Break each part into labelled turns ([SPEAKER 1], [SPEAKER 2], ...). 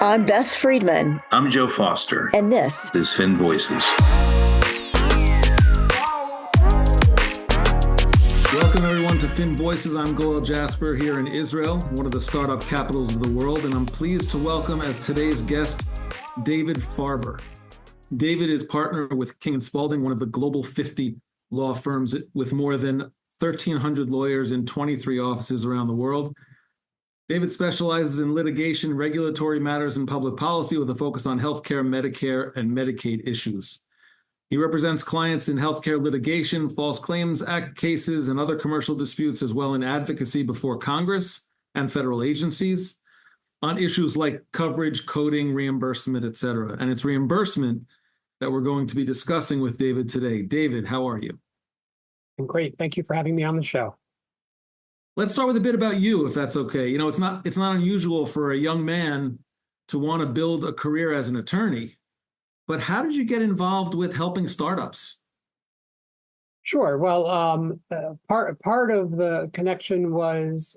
[SPEAKER 1] I'm Beth Friedman.
[SPEAKER 2] I'm Joe Foster.
[SPEAKER 1] And this
[SPEAKER 2] is Fin Voices.
[SPEAKER 3] Welcome, everyone, to Fin Voices. I'm Goel Jasper here in Israel, one of the startup capitals of the world, and I'm pleased to welcome as today's guest, David Farber. David is partner with King & Spalding, one of the global 50 law firms with more than 1,300 lawyers in 23 offices around the world. David specializes in litigation, regulatory matters, and public policy with a focus on healthcare, Medicare, and Medicaid issues. He represents clients in healthcare litigation, False Claims Act cases, and other commercial disputes, as well in advocacy before Congress and federal agencies on issues like coverage, coding, reimbursement, et cetera. And it's reimbursement that we're going to be discussing with David today. David, how are you?
[SPEAKER 4] I'm great. Thank you for having me on the show.
[SPEAKER 3] Let's start with a bit about you, if that's okay. You know, it's not unusual for a young man to want to build a career as an attorney, but how did you get involved with helping startups?
[SPEAKER 4] Sure. Well, part of the connection was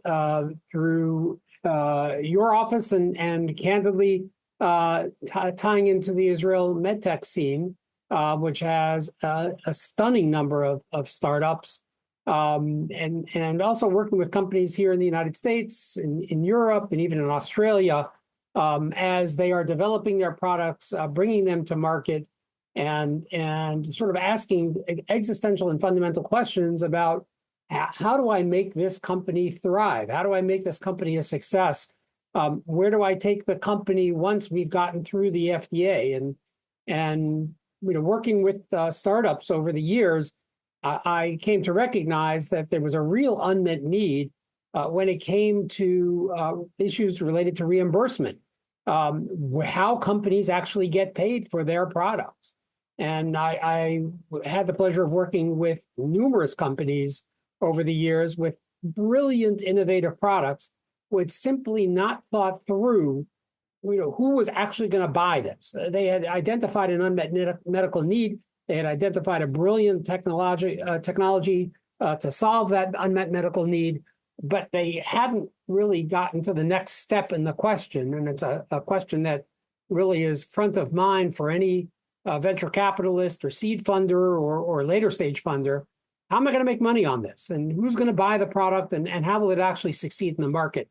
[SPEAKER 4] through your office and candidly tying into the Israel medtech scene, which has a stunning number of startups. And also working with companies here in the United States, in Europe, and even in Australia, as they are developing their products, bringing them to market, and sort of asking existential and fundamental questions about how do I make this company thrive? How do I make this company a success? Where do I take the company once we've gotten through the FDA? And working with startups over the years, I came to recognize that there was a real unmet need when it came to issues related to reimbursement, how companies actually get paid for their products. And I had the pleasure of working with numerous companies over the years with brilliant, innovative products, which simply not thought through, who was actually going to buy this. They had identified an unmet medical need. They had identified a brilliant technology to solve that unmet medical need, but they hadn't really gotten to the next step in the question. And it's a question that really is front of mind for any venture capitalist or seed funder or later stage funder. How am I going to make money on this? And who's going to buy the product? And how will it actually succeed in the market?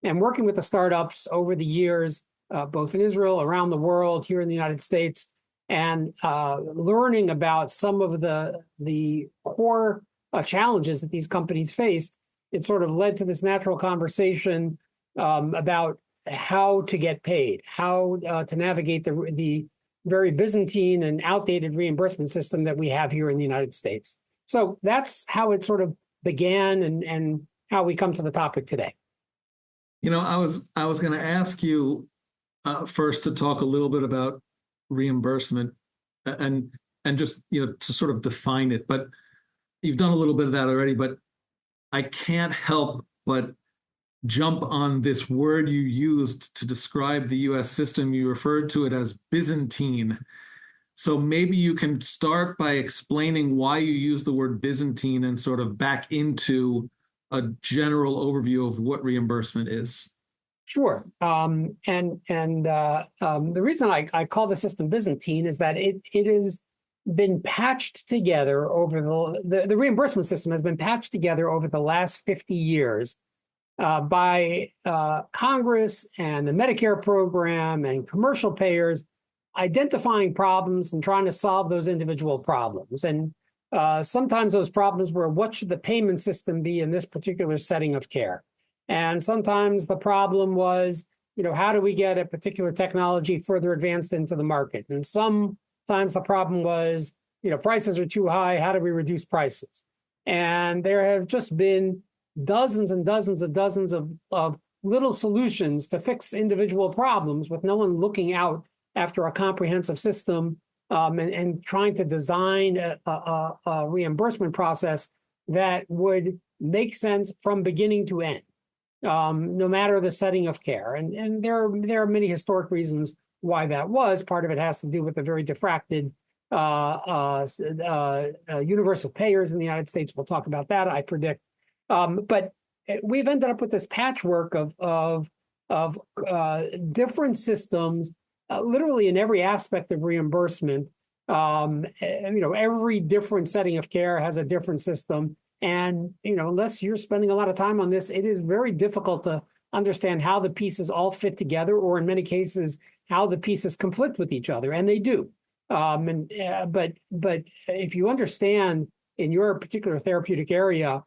[SPEAKER 4] And working with the startups over the years, both in Israel, around the world, here in the United States, and learning about some of the core challenges that these companies faced, it sort of led to this natural conversation about how to get paid, how to navigate the very Byzantine and outdated reimbursement system that we have here in the United States. So that's how it sort of began and how we come to the topic today.
[SPEAKER 3] I was going to ask you first to talk a little bit about reimbursement and just to sort of define it, but you've done a little bit of that already. But I can't help but jump on this word you used to describe the U.S. system. You referred to it as Byzantine. So maybe you can start by explaining why you use the word Byzantine and sort of back into a general overview of what reimbursement is.
[SPEAKER 4] Sure. And the reason I call the system Byzantine is that it has been patched together over the reimbursement system has been patched together over the last 50 years by Congress and the Medicare program and commercial payers identifying problems and trying to solve those individual problems. And sometimes those problems were, what should the payment system be in this particular setting of care? And sometimes the problem was, how do we get a particular technology further advanced into the market? And sometimes the problem was, prices are too high. How do we reduce prices? And there have just been dozens and dozens and dozens of little solutions to fix individual problems with no one looking out after a comprehensive system and trying to design a reimbursement process that would make sense from beginning to end. No matter the setting of care. And there are many historic reasons why that was. Part of it has to do with the very diffracted universe of payers in the United States. We'll talk about that, I predict. But we've ended up with this patchwork of of different systems, literally in every aspect of reimbursement. Every different setting of care has a different system. And, unless you're spending a lot of time on this, it is very difficult to understand how the pieces all fit together, or in many cases, how the pieces conflict with each other. And they do. But if you understand in your particular therapeutic area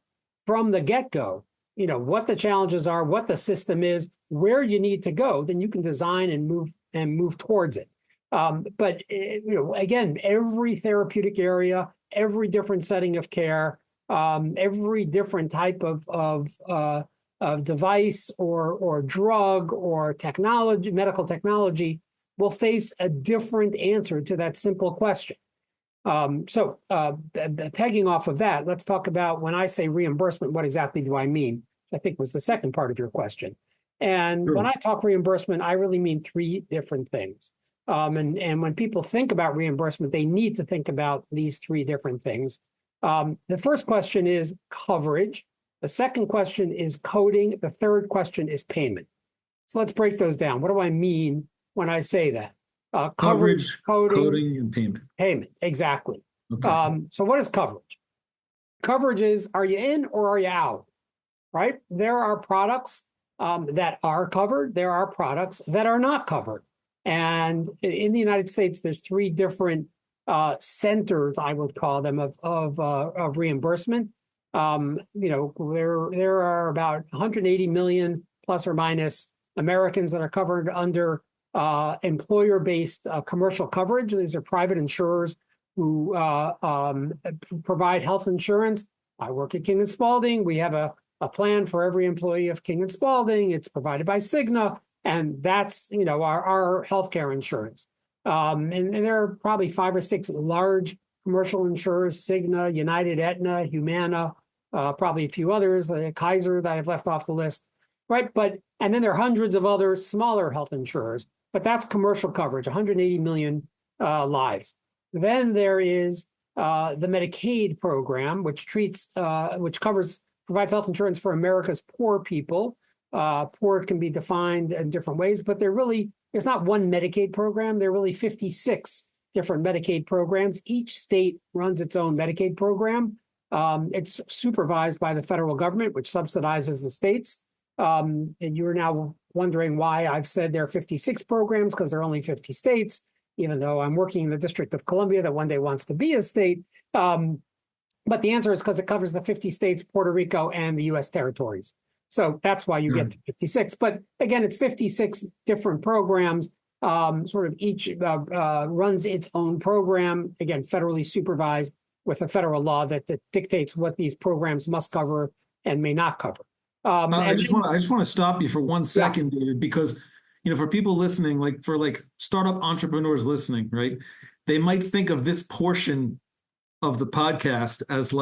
[SPEAKER 4] from the get-go, what the challenges are, what the system is, where you need to go, then you can design and move towards it. But again, every therapeutic area, every different setting of care, every different type of device or drug or technology, medical technology, will face a different answer to that simple question. So pegging off of that, let's talk about, when I say reimbursement, what exactly do I mean? I think was the second part of your question. And
[SPEAKER 3] Sure.
[SPEAKER 4] When I talk reimbursement, I really mean three different things. And when people think about reimbursement, they need to think about these three different things. The first question is coverage. The second question is coding. The third question is payment. So let's break those down. What do I mean when I say that?
[SPEAKER 3] Coverage,
[SPEAKER 4] coding,
[SPEAKER 3] and payment.
[SPEAKER 4] Payment, exactly.
[SPEAKER 3] Okay.
[SPEAKER 4] So what is coverage? Coverage is, are you in or are you out? Right? There are products that are covered. There are products that are not covered. And in the United States, there's three different centers, I would call them, of reimbursement. There are about 180 million plus or minus Americans that are covered under employer-based commercial coverage. These are private insurers who provide health insurance. I work at King & Spalding. We have a plan for every employee of King & Spalding. It's provided by Cigna, and that's our healthcare insurance. And there are probably 5 or 6 large commercial insurers: Cigna, United, Aetna, Humana, probably a few others, Kaiser, that I've left off the list, right? And then there are hundreds of other smaller health insurers, but that's commercial coverage, 180 million lives. Then there is the Medicaid program, which provides health insurance for America's poor people. Poor can be defined in different ways, but there's not one Medicaid program. There are really 56 different Medicaid programs. Each state runs its own Medicaid program. It's supervised by the federal government, which subsidizes the states. And you're now wondering why I've said there are 56 programs, because there are only 50 states, even though I'm working in the District of Columbia that one day wants to be a state. But the answer is because it covers the 50 states, Puerto Rico, and the U.S. territories. So that's why you get to 56. But again, it's 56 different programs. Sort of each runs its own program, again, federally supervised with a federal law that dictates what these programs must cover and may not cover.
[SPEAKER 3] I just want to stop you for 1 second, David, because for people listening, for startup entrepreneurs listening, right? They might think of this portion of the podcast as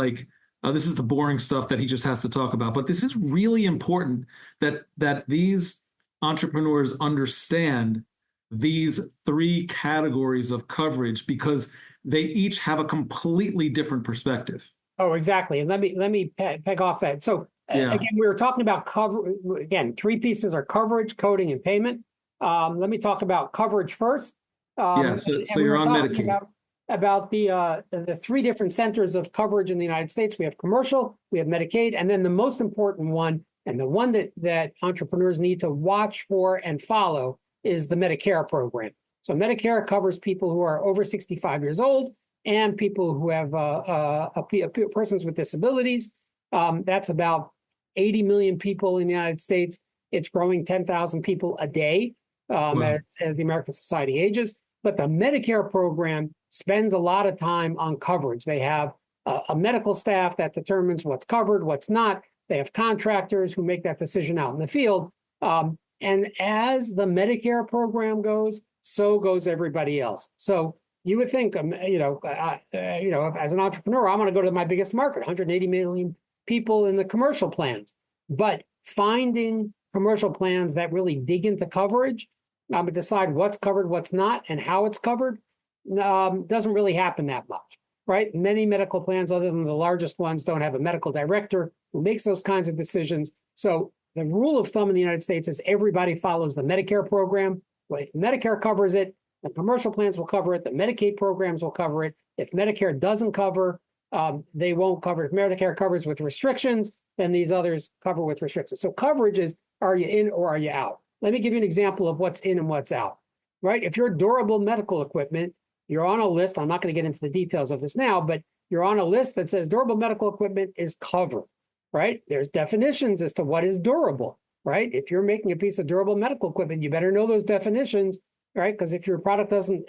[SPEAKER 3] this is the boring stuff that he just has to talk about. But this is really important that these entrepreneurs understand these three categories of coverage, because they each have a completely different perspective.
[SPEAKER 4] Oh, exactly. And let me peg off that. So again, we were talking about cover. Again, three pieces are coverage, coding, and payment. Let me talk about coverage first.
[SPEAKER 3] So you're on Medicaid.
[SPEAKER 4] About the three different centers of coverage in the United States. We have commercial, we have Medicaid, and then the most important one, and the one that entrepreneurs need to watch for and follow, is the Medicare program. So Medicare covers people who are over 65 years old and people who have persons with disabilities. That's about 80 million people in the United States. It's growing 10,000 people a day as the American society ages. But the Medicare program spends a lot of time on coverage. They have a medical staff that determines what's covered, what's not. They have contractors who make that decision out in the field. And as the Medicare program goes, so goes everybody else. So you would think, as an entrepreneur, I'm going to go to my biggest market, 180 million people in the commercial plans. But finding commercial plans that really dig into coverage, decide what's covered, what's not, and how it's covered, doesn't really happen that much, right? Many medical plans, other than the largest ones, don't have a medical director who makes those kinds of decisions. So the rule of thumb in the United States is everybody follows the Medicare program. Well, if Medicare covers it, the commercial plans will cover it, the Medicaid programs will cover it. If Medicare doesn't cover, they won't cover it. If Medicare covers with restrictions, then these others cover with restrictions. So coverage is, are you in or are you out? Let me give you an example of what's in and what's out, right? If you're durable medical equipment, you're on a list. I'm not going to get into the details of this now, but you're on a list that says durable medical equipment is covered, right? There's definitions as to what is durable, right? If you're making a piece of durable medical equipment, you better know those definitions, right? Because if your product doesn't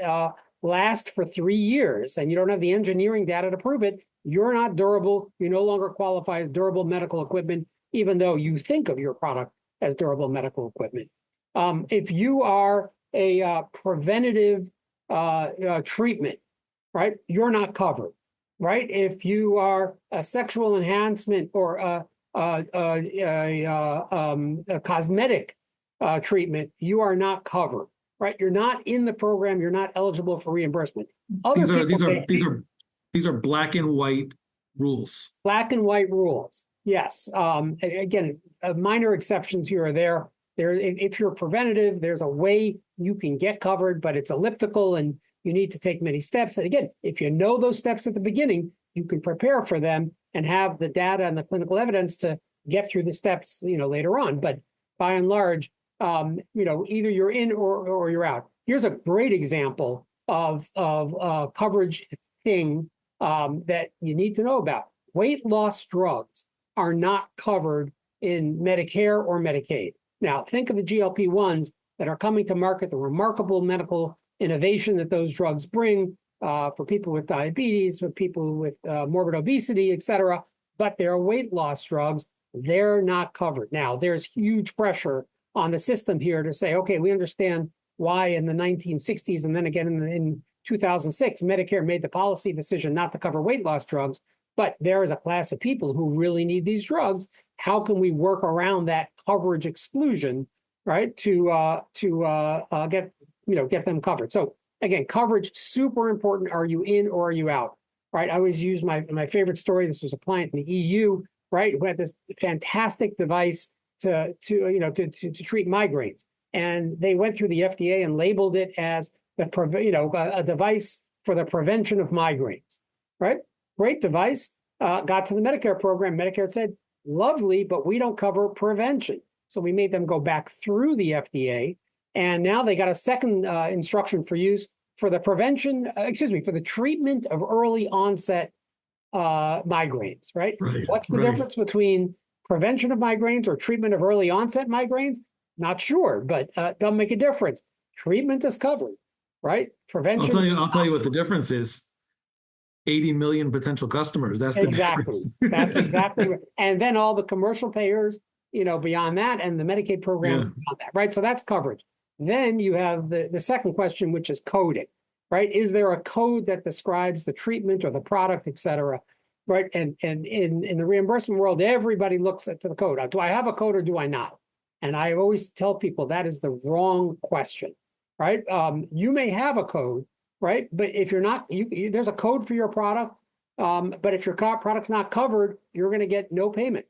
[SPEAKER 4] last for 3 years and you don't have the engineering data to prove it, you're not durable. You no longer qualify as durable medical equipment, even though you think of your product as durable medical equipment. If you are a preventative treatment, right, you're not covered, right? If you are a sexual enhancement or a cosmetic treatment, you are not covered, right? You're not in the program. You're not eligible for reimbursement.
[SPEAKER 3] These are black and white rules.
[SPEAKER 4] Black and white rules. Yes. Again, minor exceptions here or there. If you're preventative, there's a way you can get covered, but it's elliptical and you need to take many steps. And again, if you know those steps at the beginning, you can prepare for them and have the data and the clinical evidence to get through the steps, later on. But by and large, either you're in or you're out. Here's a great example of coverage thing that you need to know about. Weight loss drugs are not covered in Medicare or Medicaid. Now, think of the GLP-1s that are coming to market, the remarkable medical innovation that those drugs bring for people with diabetes, for people with morbid obesity, et cetera, but they're weight loss drugs. They're not covered. Now, there's huge pressure on the system here to say, okay, we understand why in the 1960s and then again in 2006, Medicare made the policy decision not to cover weight loss drugs, but there is a class of people who really need these drugs. How can we work around that coverage exclusion, right, to get them covered? So again, coverage, super important. Are you in or are you out, right? I always use my favorite story. This was a client in the EU, right, who had this fantastic device to treat migraines, and they went through the FDA and labeled it as a device for the prevention of migraines, right? Great device. Got to the Medicare program. Medicare said, lovely, but we don't cover prevention. So we made them go back through the FDA, and now they got a second instruction for use for the for the treatment of early onset migraines, right? What's the difference between prevention of migraines or treatment of early onset migraines? Not sure, but doesn't make a difference. Treatment is covered, right? Prevention.
[SPEAKER 3] I'll tell you what the difference is. 80 million potential customers. That's the difference.
[SPEAKER 4] That's exactly right. And then all the commercial payers, beyond that, and the Medicaid programs beyond that, right? So that's coverage. Then you have the second question, which is coding, right? Is there a code that describes the treatment or the product, et cetera, right? And in the reimbursement world, everybody looks at the code. Do I have a code or do I not? And I always tell people that is the wrong question, right? You may have a code, right? But if you're not, there's a code for your product. But if your product's not covered, you're going to get no payment,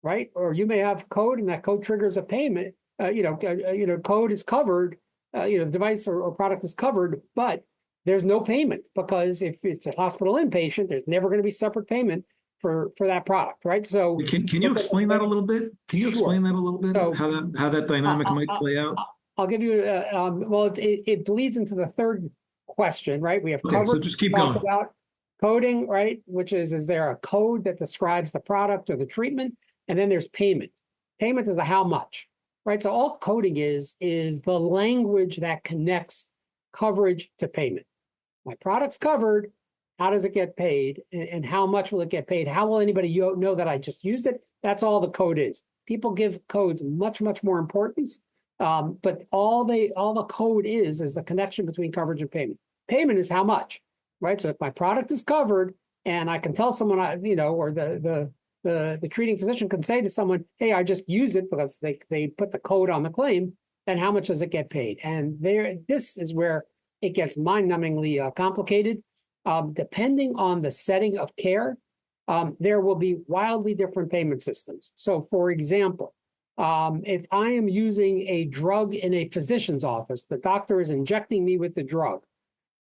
[SPEAKER 4] right? Or you may have code and that code triggers a payment. Code is covered, device or product is covered, but there's no payment because if it's a hospital inpatient, there's never going to be separate payment for that product, right? So
[SPEAKER 3] can you explain that a little bit? Can you explain that a little bit? So, how that dynamic might play out?
[SPEAKER 4] I'll give you. It bleeds into the third question, right? We have coverage.
[SPEAKER 3] So just keep going.
[SPEAKER 4] About coding, right? Which is there a code that describes the product or the treatment? And then there's payment. Payment is a how much, right? So all coding is the language that connects coverage to payment. My product's covered. How does it get paid? And how much will it get paid? How will anybody know that I just used it? That's all the code is. People give codes much, much more importance. But all the code is the connection between coverage and payment. Payment is how much, right? So if my product is covered and I can tell someone, or the treating physician can say to someone, hey, I just used it because they put the code on the claim, then how much does it get paid? And this is where it gets mind-numbingly complicated. Depending on the setting of care, there will be wildly different payment systems. So for example, If I am using a drug in a physician's office, the doctor is injecting me with the drug,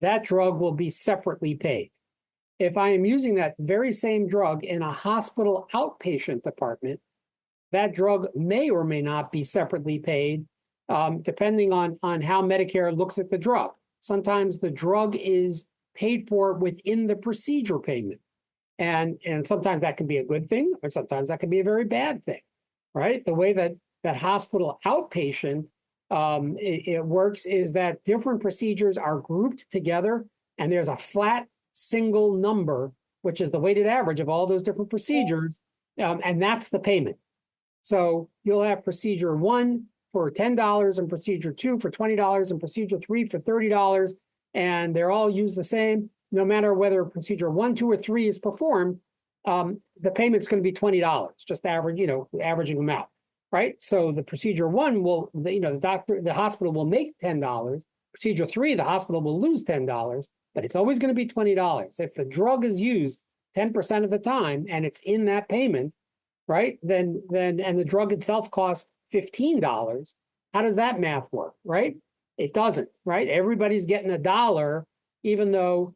[SPEAKER 4] that drug will be separately paid. If I am using that very same drug in a hospital outpatient department, that drug may or may not be separately paid, depending on how Medicare looks at the drug. Sometimes the drug is paid for within the procedure payment. And sometimes that can be a good thing, or sometimes that can be a very bad thing, right? The way that hospital outpatient it works is that different procedures are grouped together, and there's a flat single number, which is the weighted average of all those different procedures, and that's the payment. So you'll have procedure 1 for $10 and procedure 2 for $20 and procedure 3 for $30, and they're all used the same. No matter whether procedure 1, 2, or 3 is performed, the payment's going to be $20, just average, averaging them out, right? So the procedure 1 will, the hospital will make $10. Procedure 3, the hospital will lose $10, but it's always going to be $20. If the drug is used 10% of the time and it's in that payment, right, then and the drug itself costs $15, how does that math work, right? It doesn't, right? Everybody's getting $1, even though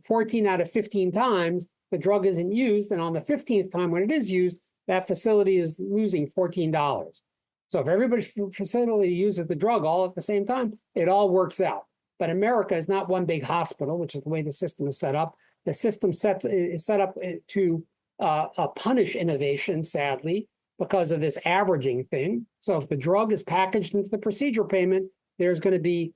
[SPEAKER 4] 14 out of 15 times the drug isn't used, and on the 15th time when it is used, that facility is losing $14. So if everybody's facility uses the drug all at the same time, it all works out. But America is not one big hospital, which is the way the system is set up. The system is set up to punish innovation, sadly, because of this averaging thing. So if the drug is packaged into the procedure payment, there's going to be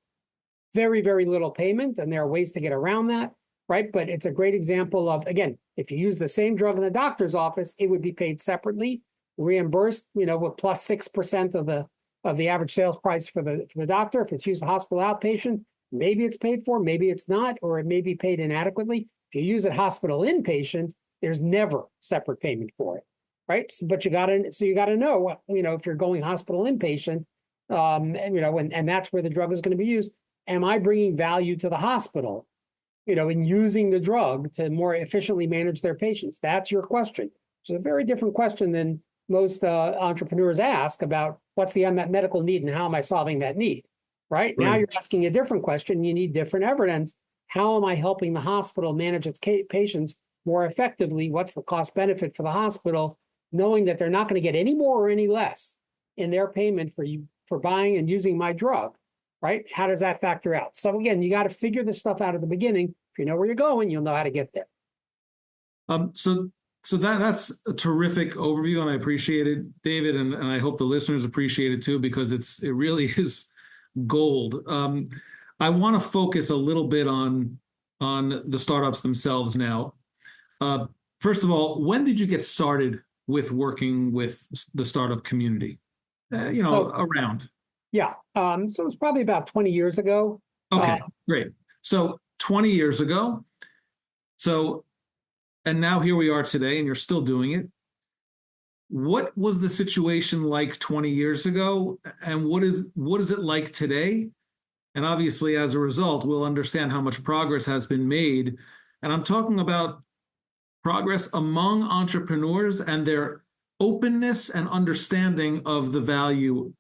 [SPEAKER 4] very, very little payment, and there are ways to get around that, right? But it's a great example of, again, if you use the same drug in the doctor's office, it would be paid separately, reimbursed, with plus 6% of the average sales price for the doctor. If it's used a hospital outpatient, maybe it's paid for, maybe it's not, or it may be paid inadequately. If you use it hospital inpatient, there's never separate payment for it, right? But you got to know, if you're going hospital inpatient, and that's where the drug is going to be used. Am I bringing value to the hospital, in using the drug to more efficiently manage their patients? That's your question. It's a very different question than most entrepreneurs ask about what's the unmet medical need and how am I solving that need, right? Now you're asking a different question. You need different evidence. How am I helping the hospital manage its patients more effectively? What's the cost benefit for the hospital, knowing that they're not going to get any more or any less in their payment for buying and using my drug? Right? How does that factor out? So again, you got to figure this stuff out at the beginning. If you know where you're going, you'll know how to get there.
[SPEAKER 3] So that's a terrific overview, and I appreciate it, David, and I hope the listeners appreciate it too, because it really is gold. I want to focus a little bit on the startups themselves now. First of all, when did you get started with working with the startup community? Around.
[SPEAKER 4] Yeah. So it was probably about 20 years ago.
[SPEAKER 3] Okay, great. So 20 years ago. And now here we are today, and you're still doing it. What was the situation like 20 years ago, and what is it like today? And obviously, as a result, we'll understand how much progress has been made. And I'm talking about progress among entrepreneurs and their openness and understanding of the value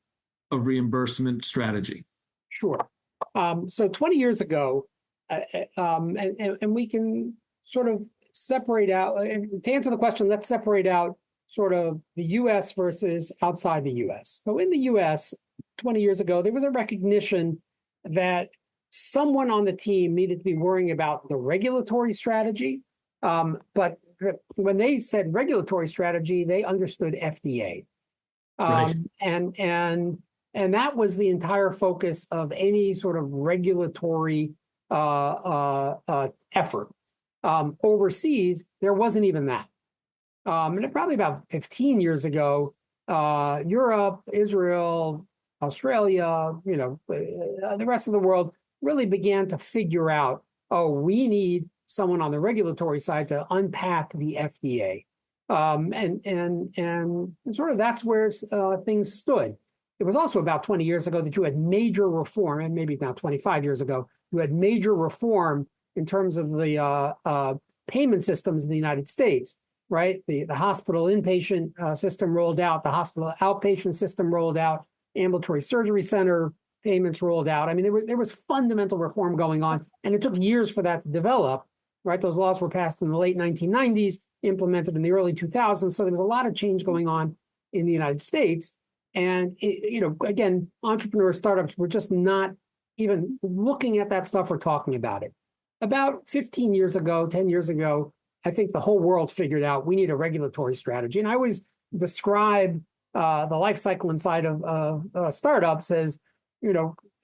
[SPEAKER 3] of reimbursement strategy.
[SPEAKER 4] Sure. So 20 years ago, and we can sort of separate out, to answer the question, let's separate out sort of the U.S. versus outside the U.S. So in the U.S., 20 years ago, there was a recognition that someone on the team needed to be worrying about the regulatory strategy. But when they said regulatory strategy, they understood FDA.
[SPEAKER 3] Right.
[SPEAKER 4] And that was the entire focus of any sort of regulatory effort. Overseas, there wasn't even that. And probably about 15 years ago, Europe, Israel, Australia, the rest of the world really began to figure out, we need someone on the regulatory side to unpack the FDA. And sort of that's where things stood. It was also about 20 years ago that you had major reform, and maybe now 25 years ago, you had major reform in terms of the payment systems in the United States, right? The hospital inpatient system rolled out, the hospital outpatient system rolled out, ambulatory surgery center payments rolled out. I mean, there was fundamental reform going on, and it took years for that to develop, right? Those laws were passed in the late 1990s, implemented in the early 2000s. So there was a lot of change going on in the United States. And, again, entrepreneurs, startups were just not even looking at that stuff or talking about it. About 15 years ago, 10 years ago, I think the whole world figured out we need a regulatory strategy. And I always describe the life cycle inside of startups as,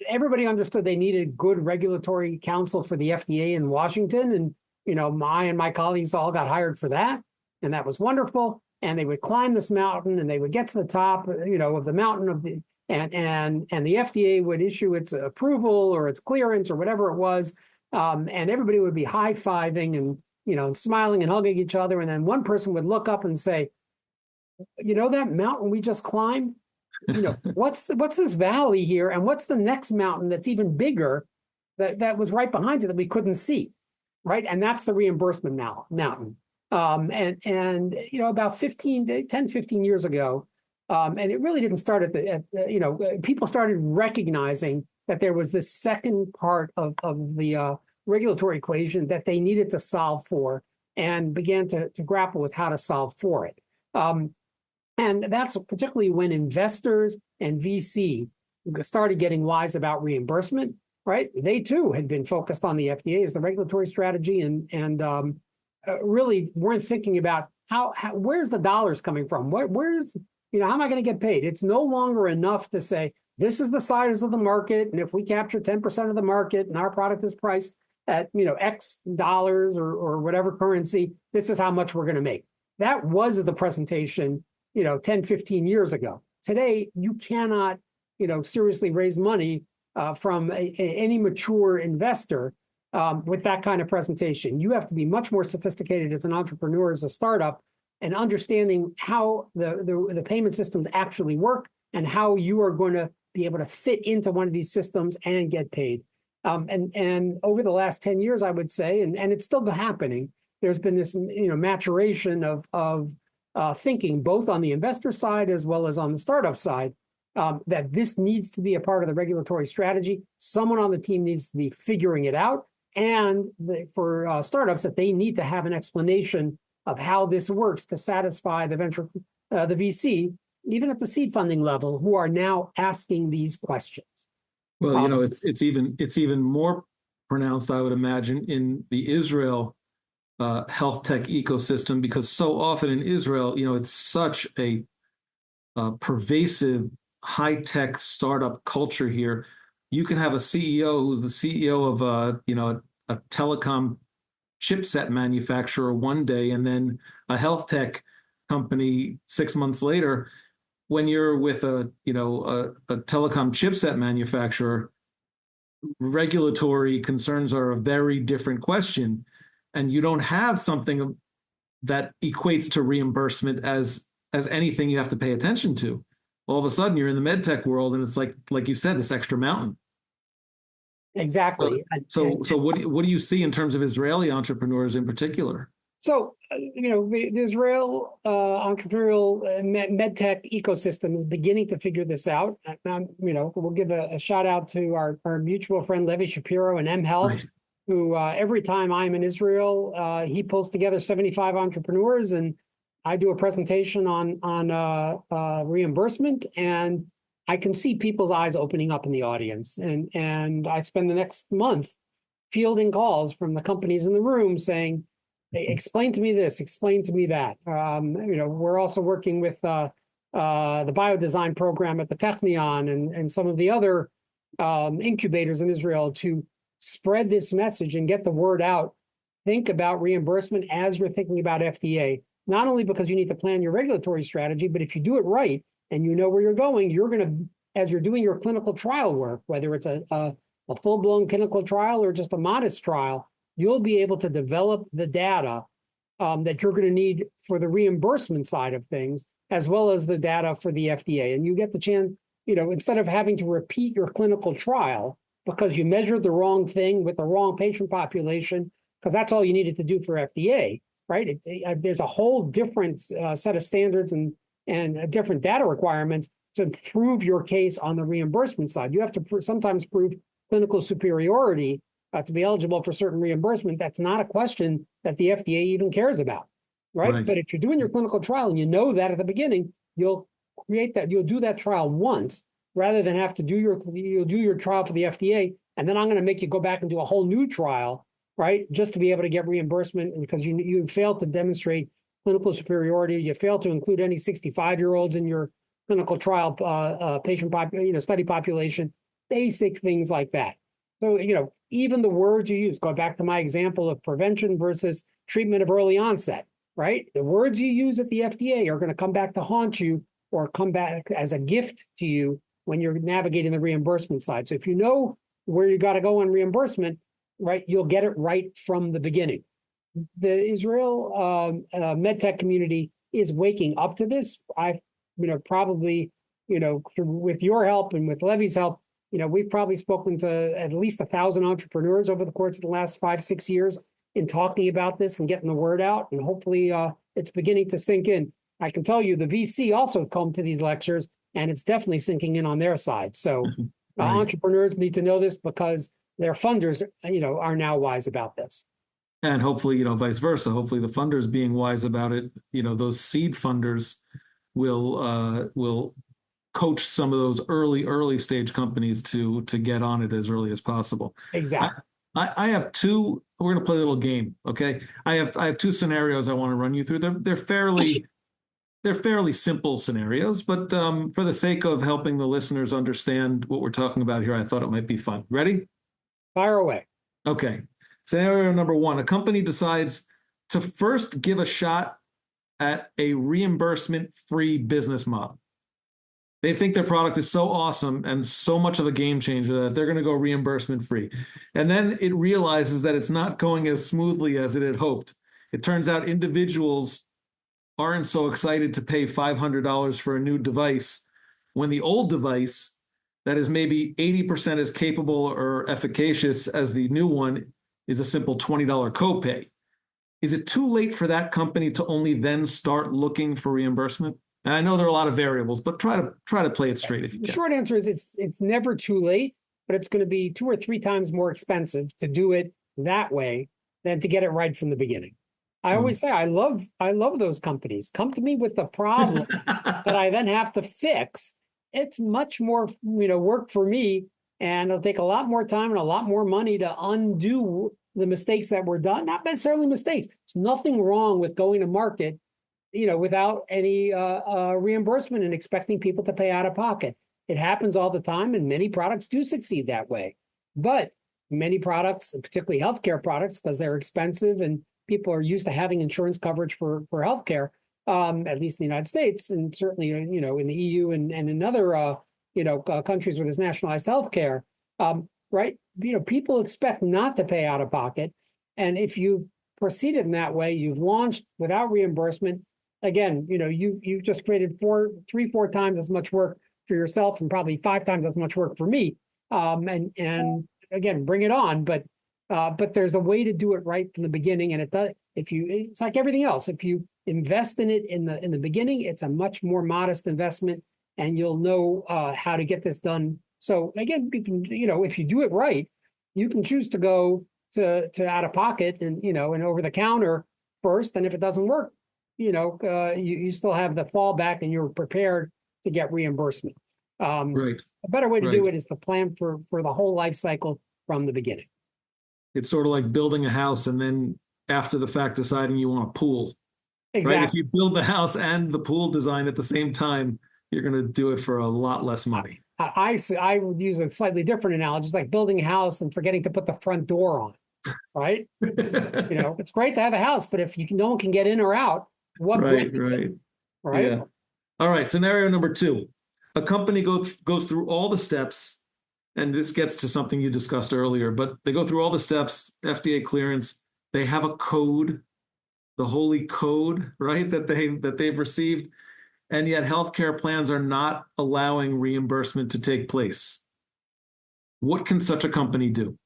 [SPEAKER 4] everybody understood they needed good regulatory counsel for the FDA in Washington. And, my colleagues all got hired for that. And that was wonderful. And they would climb this mountain and they would get to the top, of the mountain and the FDA would issue its approval or its clearance or whatever it was. And everybody would be high-fiving and, smiling and hugging each other. And then one person would look up and say, that mountain we just climbed, what's this valley here? And what's the next mountain that's even bigger that was right behind it that we couldn't see, right? And that's the reimbursement mountain. About 10, 15 years ago, and it really didn't start people started recognizing that there was this second part of the regulatory equation that they needed to solve for and began to grapple with how to solve for it. And that's particularly when investors and VC started getting wise about reimbursement, right? They too had been focused on the FDA as the regulatory strategy and really weren't thinking about how where's the dollars coming from? Where's, how am I going to get paid? It's no longer enough to say, this is the size of the market. And if we capture 10% of the market and our product is priced at, X dollars or whatever currency, this is how much we're going to make. That was the presentation, 10, 15 years ago. Today, you cannot, seriously raise money from any mature investor with that kind of presentation. You have to be much more sophisticated as an entrepreneur, as a startup, and understanding how the payment systems actually work and how you are going to be able to fit into one of these systems and get paid. And over the last 10 years, I would say, and it's still happening, there's been this maturation of thinking both on the investor side as well as on the startup side, that this needs to be a part of the regulatory strategy. Someone on the team needs to be figuring it out. And for startups, that they need to have an explanation of how this works to satisfy the VC, even at the seed funding level, who are now asking these questions.
[SPEAKER 3] Well, it's even more pronounced, I would imagine, in the Israel health tech ecosystem, because so often in Israel, it's such a pervasive high-tech startup culture here. You can have a CEO who's the CEO of a telecom chipset manufacturer one day, and then a health tech company 6 months later. When you're with a telecom chipset manufacturer, regulatory concerns are a very different question, and you don't have something that equates to reimbursement as anything you have to pay attention to. All of a sudden, you're in the med tech world, and it's like you said, this extra mountain.
[SPEAKER 4] Exactly.
[SPEAKER 3] So what do you see in terms of Israeli entrepreneurs in particular?
[SPEAKER 4] So, the Israel entrepreneurial medtech ecosystem is beginning to figure this out. We'll give a shout out to our mutual friend, Levi Shapiro and M-Health, right, who every time I'm in Israel, he pulls together 75 entrepreneurs, and I do a presentation on reimbursement, and I can see people's eyes opening up in the audience. And I spend the next month fielding calls from the companies in the room saying, explain to me this, explain to me that. We're also working with the biodesign program at the Technion and some of the other incubators in Israel to spread this message and get the word out. Think about reimbursement as you're thinking about FDA, not only because you need to plan your regulatory strategy, but if you do it right and you know where you're going, you're going to, as you're doing your clinical trial work, whether it's a full-blown clinical trial or just a modest trial, you'll be able to develop the data that you're going to need for the reimbursement side of things, as well as the data for the FDA. And you get the chance, instead of having to repeat your clinical trial because you measured the wrong thing with the wrong patient population, because that's all you needed to do for FDA, right? There's a whole different set of standards and different data requirements to prove your case on the reimbursement side. You have to sometimes prove clinical superiority to be eligible for certain reimbursement. That's not a question that the FDA even cares about, right? But if you're doing your clinical trial and you know that at the beginning, you'll do that trial once rather than have to you'll do your trial for the FDA, and then I'm going to make you go back and do a whole new trial, right? Just to be able to get reimbursement because you failed to demonstrate clinical superiority. You failed to include any 65-year-olds in your clinical trial study population, basic things like that. So, even the words you use, go back to my example of prevention versus treatment of early onset, right? The words you use at the FDA are going to come back to haunt you or come back as a gift to you when you're navigating the reimbursement side. So if you know where you got to go on reimbursement, right, you'll get it right from the beginning. The Israel medtech community is waking up to this. I've, probably, with your help and with Levy's help, we've probably spoken to at least 1,000 entrepreneurs over the course of the last 5-6 years in talking about this and getting the word out. And hopefully it's beginning to sink in. I can tell you the VC also come to these lectures and it's definitely sinking in on their side. So
[SPEAKER 3] Right.
[SPEAKER 4] Entrepreneurs need to know this because their funders, are now wise about this.
[SPEAKER 3] And hopefully, vice versa. Hopefully the funders being wise about it, those seed funders will coach some of those early stage companies to get on it as early as possible.
[SPEAKER 4] Exactly.
[SPEAKER 3] I have two. We're going to play a little game. Okay. I have two scenarios I want to run you through. They're fairly simple scenarios, but for the sake of helping the listeners understand what we're talking about here, I thought it might be fun. Ready?
[SPEAKER 4] Fire away.
[SPEAKER 3] Okay. Scenario number one, a company decides to first give a shot at a reimbursement-free business model. They think their product is so awesome and so much of a game changer that they're going to go reimbursement-free. And then it realizes that it's not going as smoothly as it had hoped. It turns out individuals aren't so excited to pay $500 for a new device when the old device that is maybe 80% as capable or efficacious as the new one is a simple $20 copay. Is it too late for that company to only then start looking for reimbursement? And I know there are a lot of variables, but try to play it straight if you can.
[SPEAKER 4] The short answer is it's never too late, but it's going to be 2 or 3 times more expensive to do it that way than to get it right from the beginning. I always say I love those companies. Come to me with the problem that I then have to fix. It's much more work for me, and it'll take a lot more time and a lot more money to undo the mistakes that were done. Not necessarily mistakes. There's nothing wrong with going to market, without any reimbursement and expecting people to pay out of pocket. It happens all the time, and many products do succeed that way. But many products, particularly healthcare products, because they're expensive and people are used to having insurance coverage for healthcare, at least in the United States, and certainly in the EU and in other countries where there's nationalized healthcare, right? People expect not to pay out of pocket, and if you proceeded in that way, you've launched without reimbursement. Again, you've just created 3-4 times as much work for yourself and probably 5 times as much work for me. And again, bring it on, but there's a way to do it right from the beginning, and it's like everything else. If you invest in it in the beginning, it's a much more modest investment, and you'll know how to get this done. So again, you can, if you do it right, you can choose to go to out of pocket and and over the counter first, and if it doesn't work, you still have the fallback, and you're prepared to get reimbursement.
[SPEAKER 3] Right.
[SPEAKER 4] A better way to do it is to plan for the whole life cycle from the beginning.
[SPEAKER 3] It's sort of like building a house and then after the fact deciding you want a pool.
[SPEAKER 4] Exactly.
[SPEAKER 3] Right? If you build the house and the pool design at the same time, you're going to do it for a lot less money.
[SPEAKER 4] I would use a slightly different analogy. It's like building a house and forgetting to put the front door on, right? It's great to have a house, but if no one can get in or out, what
[SPEAKER 3] right,
[SPEAKER 4] good is
[SPEAKER 3] right.
[SPEAKER 4] it? Right.
[SPEAKER 3] Yeah. All right. Scenario number 2. A company goes through all the steps, and this gets to something you discussed earlier, but they go through all the steps, FDA clearance, they have a code, the holy code, right, that they've received, and yet healthcare plans are not allowing reimbursement to take place. What can such a company do?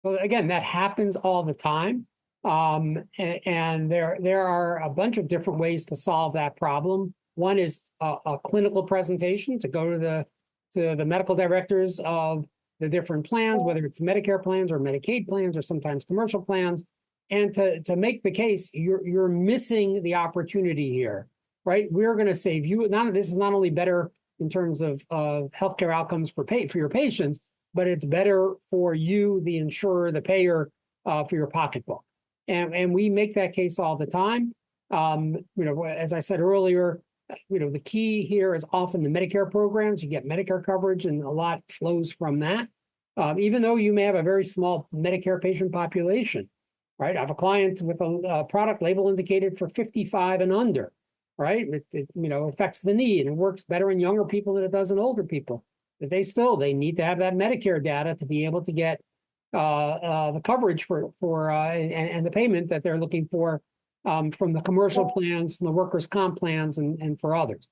[SPEAKER 4] Well, again, that happens all the time. And there are a bunch of different ways to solve that problem. One is a clinical presentation to go to the medical directors of the different plans, whether it's Medicare plans or Medicaid plans or sometimes commercial plans, and to make the case you're missing the opportunity here, right? We're going to save you. This is not only better in terms of healthcare outcomes for your patients, but it's better for you, the insurer, the payer, for your pocketbook. And we make that case all the time. As I said earlier, the key here is often the Medicare programs. You get Medicare coverage, and a lot flows from that. Even though you may have a very small Medicare patient population, right? I have a client with a product label indicated for 55 and under, right? It affects the knee, and it works better in younger people than it does in older people. But they need to have that Medicare data to be able to get the coverage for and the payment that they're looking for from the commercial plans, from the workers' comp plans, and for others.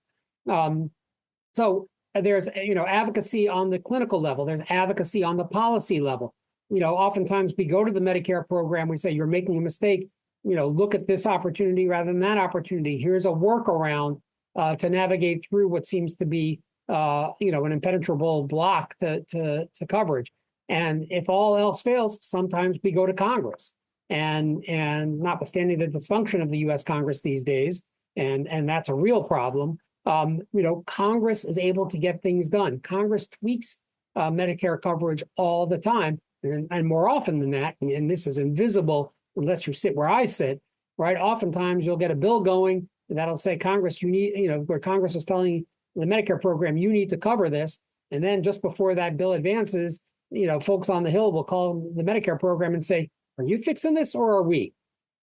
[SPEAKER 4] So there's advocacy on the clinical level. There's advocacy on the policy level. Oftentimes we go to the Medicare program. We say, you're making a mistake. Look at this opportunity rather than that opportunity. Here's a workaround to navigate through what seems to be an impenetrable block to coverage. And if all else fails, sometimes we go to Congress. And notwithstanding the dysfunction of the U.S. Congress these days, and that's a real problem, Congress is able to get things done. Congress tweaks Medicare coverage all the time, and more often than that, and this is invisible unless you sit where I sit, right? Oftentimes you'll get a bill going that'll say, Congress, you need, where Congress is telling the Medicare program, you need to cover this. And then just before that bill advances, folks on the Hill will call the Medicare program and say, are you fixing this or are we?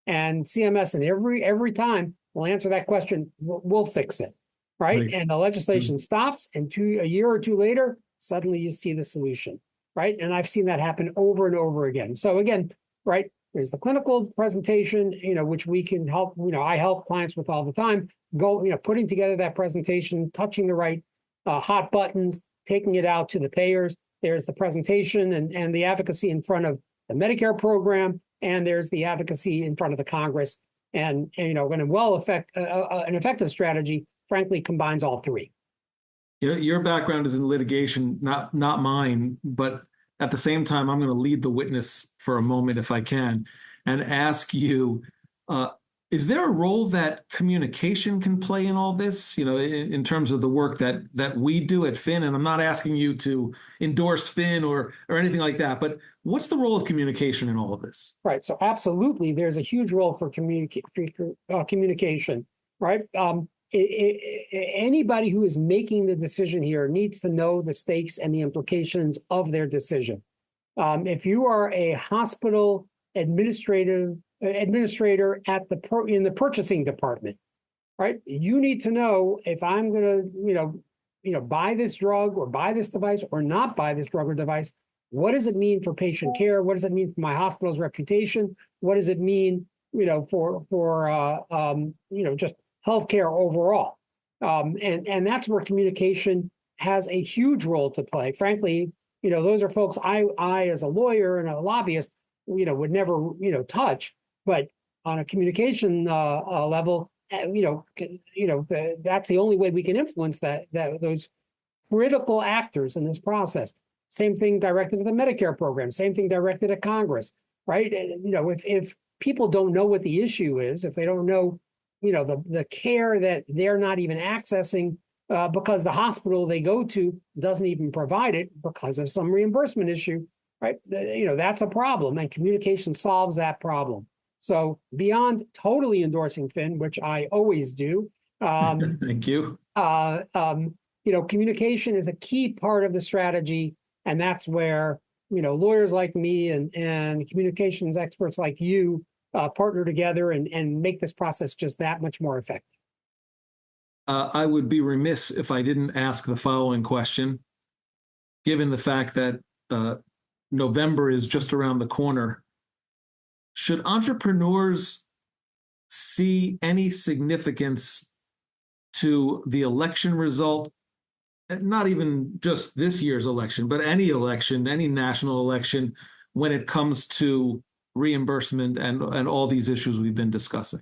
[SPEAKER 4] And CMS, and every time will answer that question, we'll fix it, right? And the legislation stops, and a year or two later, suddenly you see the solution, right? And I've seen that happen over and over again. So again, right, there's the clinical presentation, which we can help, I help clients with all the time, putting together that presentation, touching the right hot buttons, taking it out to the payers. There's the presentation and the advocacy in front of the Medicare program, and there's the advocacy in front of the Congress. And an effective strategy, frankly, combines all three.
[SPEAKER 3] Your background is in litigation, not mine, but at the same time, I'm going to lead the witness for a moment, if I can, and ask you, is there a role that communication can play in all this, in terms of the work that we do at Fin? And I'm not asking you to endorse Fin or anything like that, but what's the role of communication in all of this?
[SPEAKER 4] Right. So absolutely, there's a huge role for communication, right? Anybody who is making the decision here needs to know the stakes and the implications of their decision. If you are a hospital administrator in the purchasing department, right? You need to know if I'm going to, buy this drug or buy this device or not buy this drug or device. What does it mean for patient care? What does it mean for my hospital's reputation? What does it mean, for just healthcare overall? And that's where communication has a huge role to play. Frankly, those are folks I as a lawyer and a lobbyist, would never, touch. But on a communication level, that's the only way we can influence those critical actors in this process. Same thing directed at the Medicare program. Same thing directed at Congress, right? If people don't know what the issue is, if they don't know, the care that they're not even accessing because the hospital they go to doesn't even provide it because of some reimbursement issue, right? That's a problem, and communication solves that problem. So beyond totally endorsing Fin, which I always do,
[SPEAKER 3] thank you.
[SPEAKER 4] Communication is a key part of the strategy, and that's where lawyers like me and communications experts like you partner together and make this process just that much more effective.
[SPEAKER 3] I would be remiss if I didn't ask the following question, given the fact that November is just around the corner. Should entrepreneurs see any significance to the election result, not even just this year's election, but any election, any national election, when it comes to reimbursement and all these issues we've been discussing?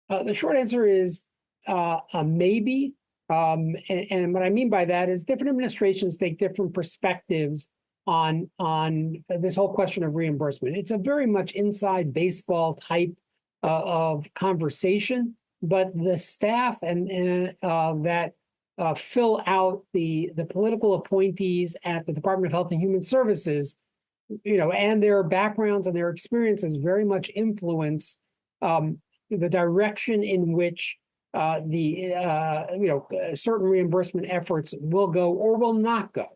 [SPEAKER 4] The short answer is a maybe. And what I mean by that is different administrations take different perspectives on this whole question of reimbursement. It's a very much inside baseball type of conversation, but the staff and that fill out the political appointees at the Department of Health and Human Services, and their backgrounds and their experiences very much influence the direction in which certain reimbursement efforts will go or will not go.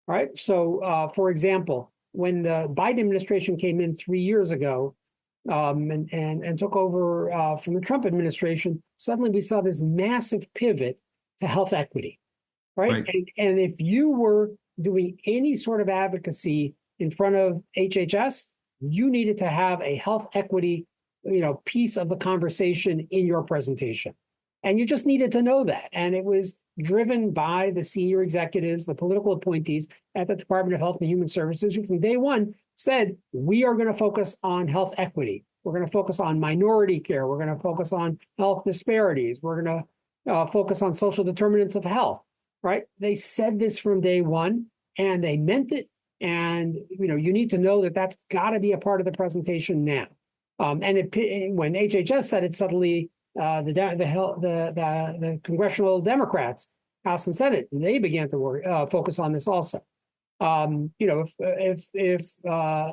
[SPEAKER 4] Right. So, for example, when the Biden administration came in 3 years ago and took over from the Trump administration, suddenly we saw this massive pivot to health equity. Right. And if you were doing any sort of advocacy in front of HHS, you needed to have a health equity, piece of the conversation in your presentation. And you just needed to know that. And it was driven by the senior executives, the political appointees at the Department of Health and Human Services, who from day one said, we are going to focus on health equity. We're going to focus on minority care. We're going to focus on health disparities. We're going to focus on social determinants of health, right? They said this from day one, and they meant it. And, you need to know that that's got to be a part of the presentation now. When HHS said it, suddenly the congressional Democrats, House and Senate, they began to focus on this also. If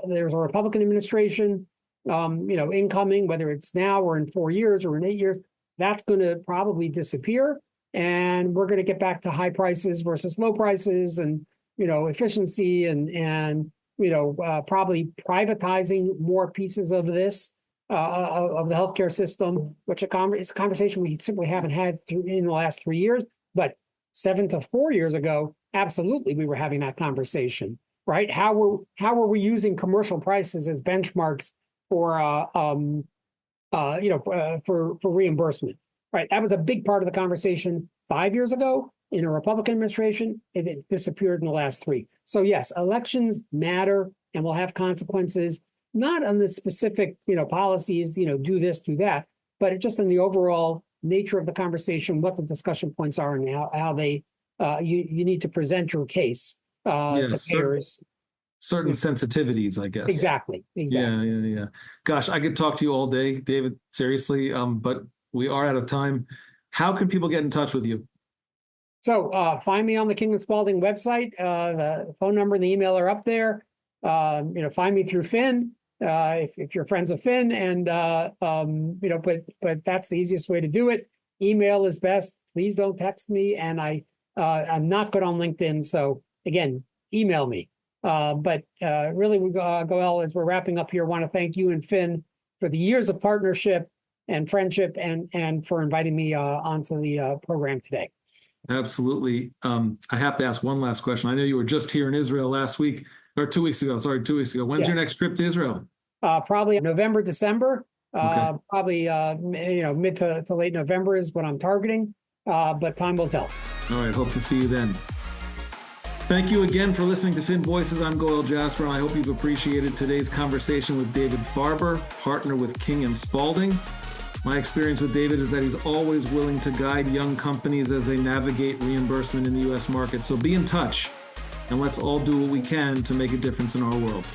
[SPEAKER 4] there's a Republican administration, incoming, whether it's now or in 4 years or in 8 years, that's going to probably disappear, and we're going to get back to high prices versus low prices, and efficiency, and probably privatizing more pieces of this. Of the healthcare system, which is a conversation we simply haven't had in the last 3 years. But 7 to 4 years ago, absolutely, we were having that conversation, right? How were we using commercial prices as benchmarks for reimbursement, right? That was a big part of the conversation 5 years ago in a Republican administration. It disappeared in the last 3. So yes, elections matter and will have consequences. Not on the specific, policies, do this, do that, but just in the overall nature of the conversation, what the discussion points are, and how they, you need to present your case to payers.
[SPEAKER 3] Certain sensitivities, I guess.
[SPEAKER 4] Exactly.
[SPEAKER 3] Yeah. Gosh, I could talk to you all day, David, seriously, but we are out of time. How can people get in touch with you?
[SPEAKER 4] So find me on the King & Spalding website. The phone number and the email are up there. Find me through Finn. If you're friends of Finn, and but that's the easiest way to do it. Email is best. Please don't text me, and I'm not good on LinkedIn. So again, email me. But really, Goel, as we're wrapping up here, want to thank you and Finn for the years of partnership and friendship, and for inviting me onto the program today.
[SPEAKER 3] Absolutely. I have to ask one last question. I know you were just here in Israel last week, or 2 weeks ago. Sorry, 2 weeks ago. When's your next trip to Israel?
[SPEAKER 4] Probably November, December.
[SPEAKER 3] Okay.
[SPEAKER 4] Probably mid to late November is what I'm targeting. But time will tell.
[SPEAKER 3] All right. Hope to see you then. Thank you again for listening to Fin Voices. I'm Goel Jasper, and I hope you've appreciated today's conversation with David Farber, partner with King & Spalding. My experience with David is that he's always willing to guide young companies as they navigate reimbursement in the U.S. market. So be in touch, and let's all do what we can to make a difference in our world.